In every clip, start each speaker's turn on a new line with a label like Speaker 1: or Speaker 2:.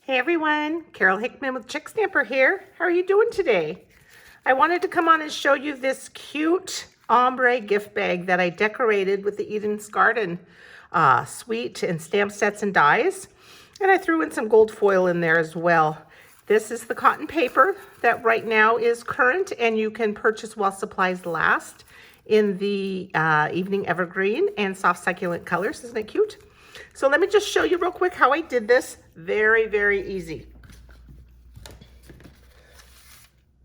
Speaker 1: Hey everyone, Carol Hickman with Chickstamper here. How are you doing today? I wanted to come on and show you this cute ombre gift bag that I decorated with the Eden's Garden suite and stamp sets and dies. And I threw in some gold foil in there as well. This is the cotton paper that right now is current and you can purchase while supplies last in the evening evergreen and soft succulent colors. Isn't it cute? So let me just show you real quick how I did this. Very, very easy.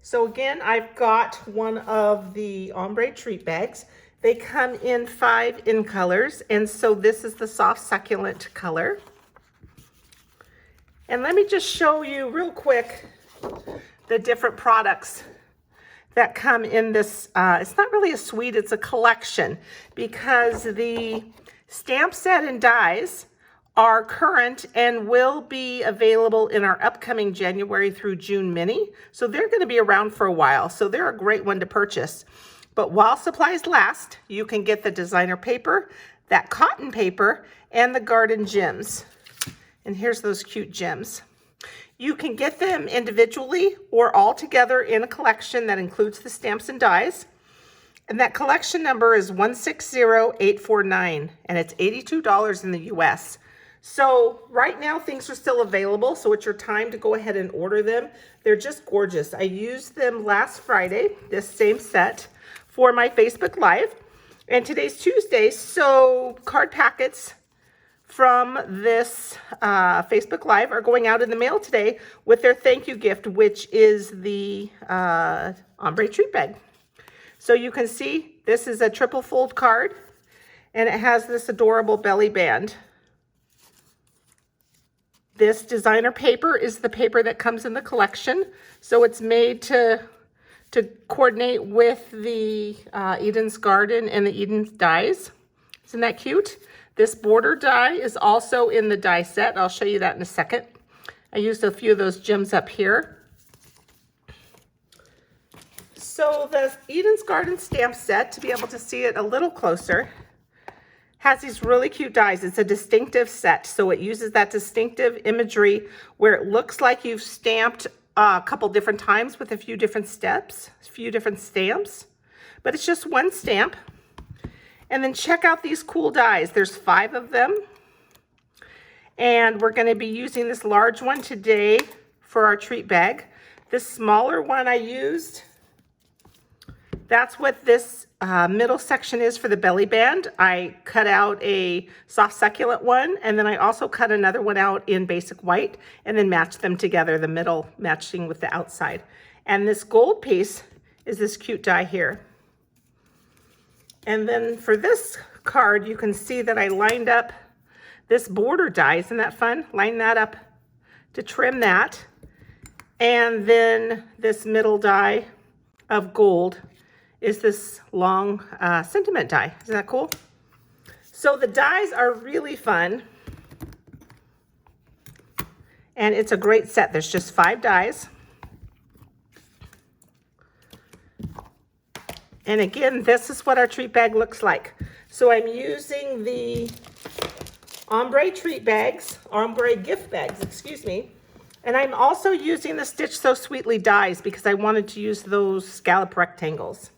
Speaker 1: So again, I've got one of the ombre treat bags. They come in 5 in colors, and so this is the soft succulent color. And let me just show you real quick the different products that come in this. It's not really a suite, it's a collection, because the stamp set and dies are current and will be available in our upcoming January through June mini. So they're going to be around for a while. So they're a great one to purchase. But while supplies last, you can get the designer paper, that cotton paper, and the garden gems. And here's those cute gems. You can get them individually or all together in a collection that includes the stamps and dies. And that collection number is 160849, and it's $82 in the US. So right now things are still available, so it's your time to go ahead and order them. They're just gorgeous. I used them last Friday, this same set, for my Facebook Live. And today's Tuesday, so card packets from this Facebook Live are going out in the mail today with their thank you gift, which is the ombre treat bag. So you can see this is a triple fold card, and it has this adorable belly band. This designer paper is the paper that comes in the collection. So it's made to coordinate with the Eden's Garden and the Eden's dies. Isn't that cute? This border die is also in the die set. I'll show you that in a second. I used a few of those gems up here. So the Eden's Garden stamp set, to be able to see it a little closer, has these really cute dies. It's a distinctive set, so it uses that distinctive imagery where it looks like you've stamped a couple different times with a few different steps, a few different stamps, but it's just one stamp. And then check out these cool dies. There's 5 of them, and we're going to be using this large one today for our treat bag. This smaller one I used, that's what this middle section is for the belly band. I cut out a soft succulent one, and then I also cut another one out in basic white and then matched them together, the middle matching with the outside. And this gold piece is this cute die here. And then for this card, you can see that I lined up this border die. Isn't that fun? Line that up to trim that. And then this middle die of gold is this long sentiment die. Isn't that cool? So the dies are really fun. And it's a great set. There's just 5 dies. And again, this is what our treat bag looks like. So I'm using the ombre treat bags, ombre gift bags, excuse me. And I'm also using the Stitch So Sweetly dies because I wanted to use those scallop rectangles.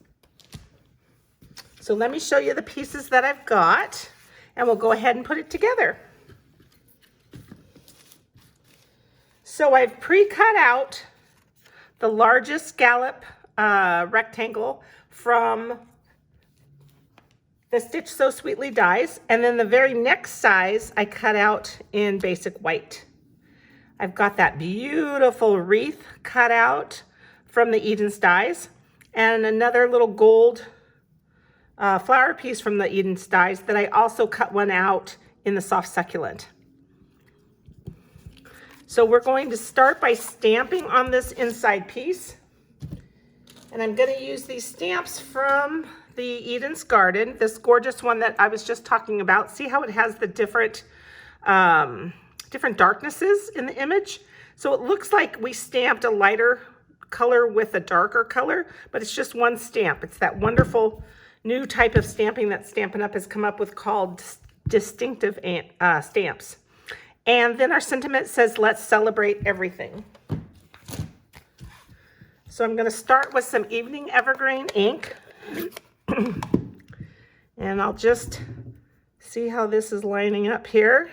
Speaker 1: So let me show you the pieces that I've got, and we'll go ahead and put it together. So I've pre-cut out the largest scallop rectangle from the Stitch So Sweetly dies, and then the very next size I cut out in basic white. I've got that beautiful wreath cut out from the Eden's dies, and another little gold flower piece from the Eden's dies that I also cut one out in the soft succulent. So we're going to start by stamping on this inside piece. And I'm going to use these stamps from the Eden's Garden, this gorgeous one that I was just talking about. See how it has the different darknesses in the image? So it looks like we stamped a lighter color with a darker color, but it's just one stamp. It's that wonderful new type of stamping that Stampin' Up! Has come up with called distinctive stamps. And then our sentiment says, let's celebrate everything. So I'm going to start with some Evening Evergreen ink. And I'll just see how this is lining up here.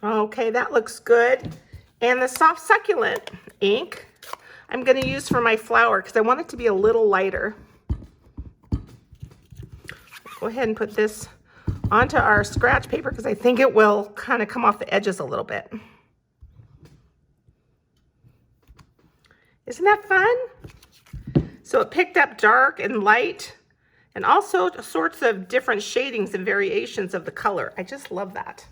Speaker 1: Okay, that looks good. And the Soft Succulent ink I'm going to use for my flower because I want it to be a little lighter. Go ahead and put this onto our scratch paper because I think it will kind of come off the edges a little bit. Isn't that fun? So it picked up dark and light and also sorts of different shadings and variations of the color. I just love that.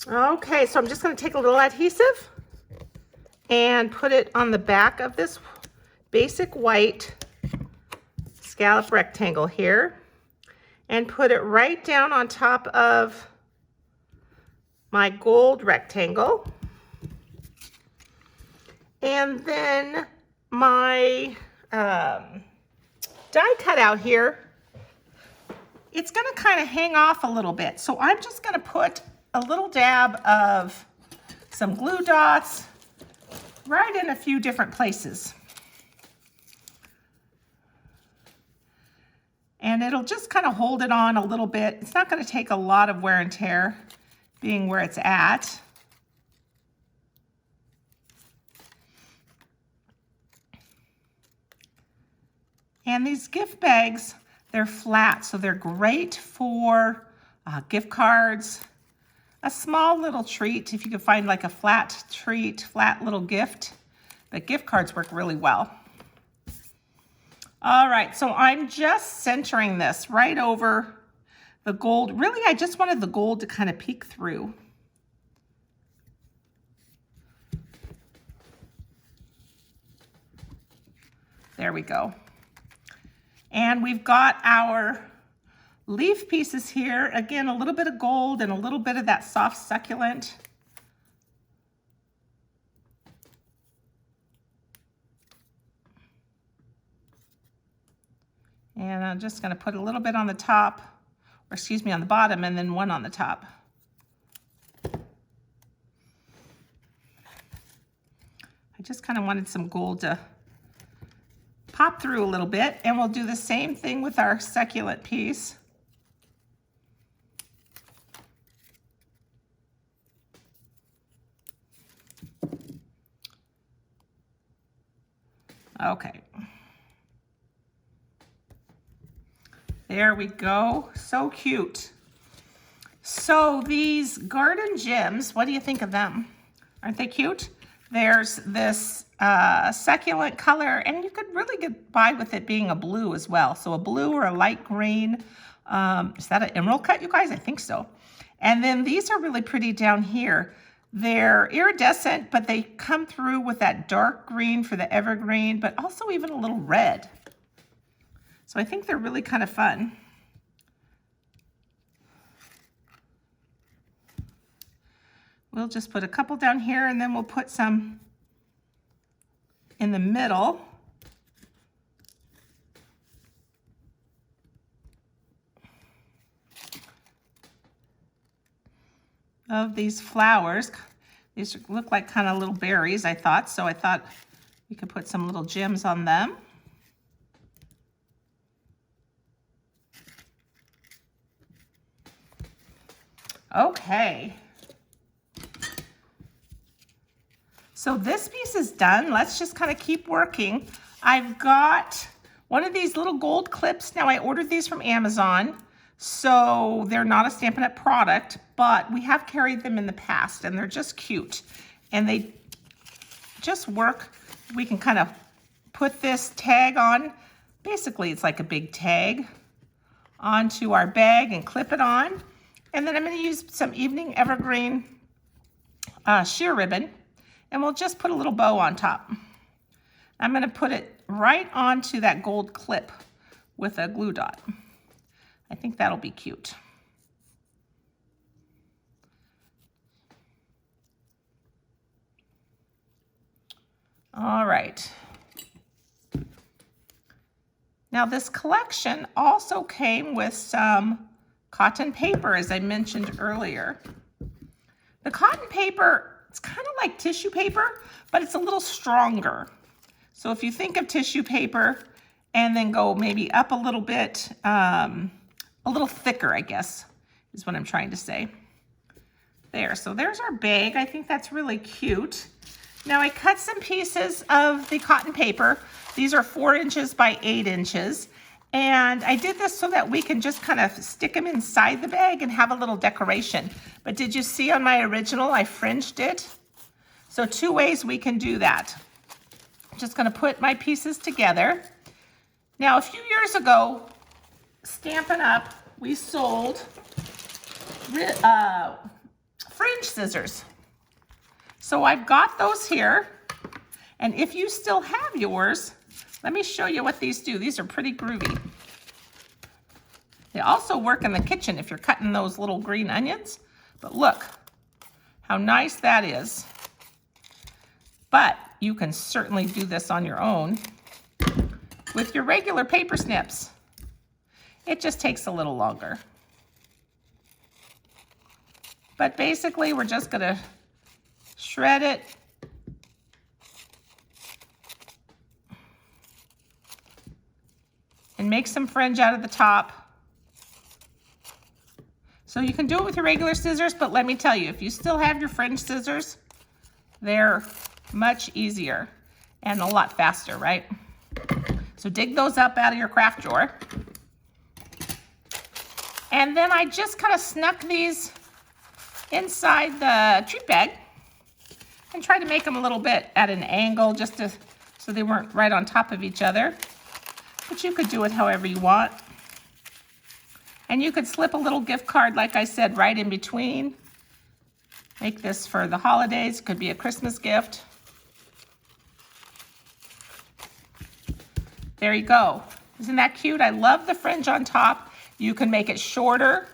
Speaker 1: Okay, so I'm just going to take a little adhesive and put it on the back of this basic white scallop rectangle here and put it right down on top of my gold rectangle. And then my die cutout here, it's going to kind of hang off a little bit. So I'm just going to put a little dab of some glue dots right in a few different places. And it'll just kind of hold it on a little bit. It's not going to take a lot of wear and tear, being where it's at. And these gift bags, they're flat, so they're great for gift cards. A small little treat, if you could find like a flat treat, flat little gift. But gift cards work really well. All right, so I'm just centering this right over the gold. Really, I just wanted the gold to kind of peek through. There we go. And we've got our leaf pieces here. Again, a little bit of gold and a little bit of that soft succulent. And I'm just going to put a little bit on the top, or excuse me, on the bottom, and then one on the top. I just kind of wanted some gold to pop through a little bit, and we'll do the same thing with our succulent piece. Okay. There we go. So cute. So these garden gems, what do you think of them? Aren't they cute? There's this succulent color, and you could really get by with it being a blue as well. So a blue or a light green. Is that an emerald cut, you guys? I think so. And then these are really pretty down here. They're iridescent, but they come through with that dark green for the evergreen, but also even a little red. So I think they're really kind of fun. We'll just put a couple down here, and then we'll put some in the middle. Of these flowers. These look like kind of little berries, I thought, so I thought we could put some little gems on them. Okay. So this piece is done. Let's just kind of keep working. I've got one of these little gold clips. Now I ordered these from Amazon, so they're not a Stampin' Up! Product, but we have carried them in the past, and they're just cute. And they just work. We can kind of put this tag on. Basically, it's like a big tag onto our bag and clip it on. And then I'm going to use some Evening Evergreen sheer ribbon, and we'll just put a little bow on top. I'm going to put it right onto that gold clip with a glue dot. I think that'll be cute. All right. Now this collection also came with some cotton paper, as I mentioned earlier. The cotton paper, it's kind of like tissue paper, but it's a little stronger. So if you think of tissue paper and then go maybe up a little bit, a little thicker, I guess, is what I'm trying to say. There, so there's our bag. I think that's really cute. Now I cut some pieces of the cotton paper. These are 4 inches by 8 inches. And I did this so that we can just kind of stick them inside the bag and have a little decoration. But did you see on my original, I fringed it? So 2 ways we can do that. I'm just gonna put my pieces together. Now a few years ago, Stampin' Up, we sold fringe scissors. So I've got those here, and if you still have yours, let me show you what these do. These are pretty groovy. They also work in the kitchen if you're cutting those little green onions, but look how nice that is. But you can certainly do this on your own with your regular paper snips. It just takes a little longer. But basically, we're just gonna shred it. And make some fringe out of the top. So you can do it with your regular scissors, but let me tell you, if you still have your fringe scissors, they're much easier and a lot faster, right? So dig those up out of your craft drawer. And then I just kind of snuck these inside the treat bag and tried to make them a little bit at an angle just so they weren't right on top of each other. But you could do it however you want. And you could slip a little gift card, like I said, right in between. Make this for the holidays. It could be a Christmas gift. There you go. Isn't that cute? I love the fringe on top. You can make it shorter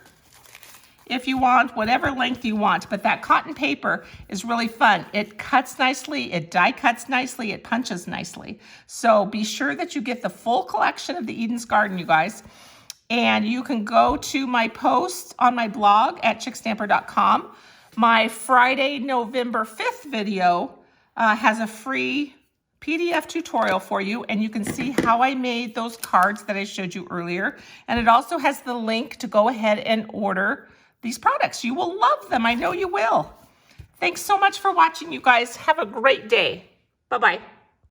Speaker 1: if you want, whatever length you want, but that cotton paper is really fun. It cuts nicely, it die cuts nicely, it punches nicely. So be sure that you get the full collection of the Eden's Garden, you guys. And you can go to my post on my blog at chickstamper.com. My Friday, November 5th video has a free PDF tutorial for you, and you can see how I made those cards that I showed you earlier. And it also has the link to go ahead and order these products. You will love them. I know you will. Thanks so much for watching, you guys. Have a great day. Bye-bye.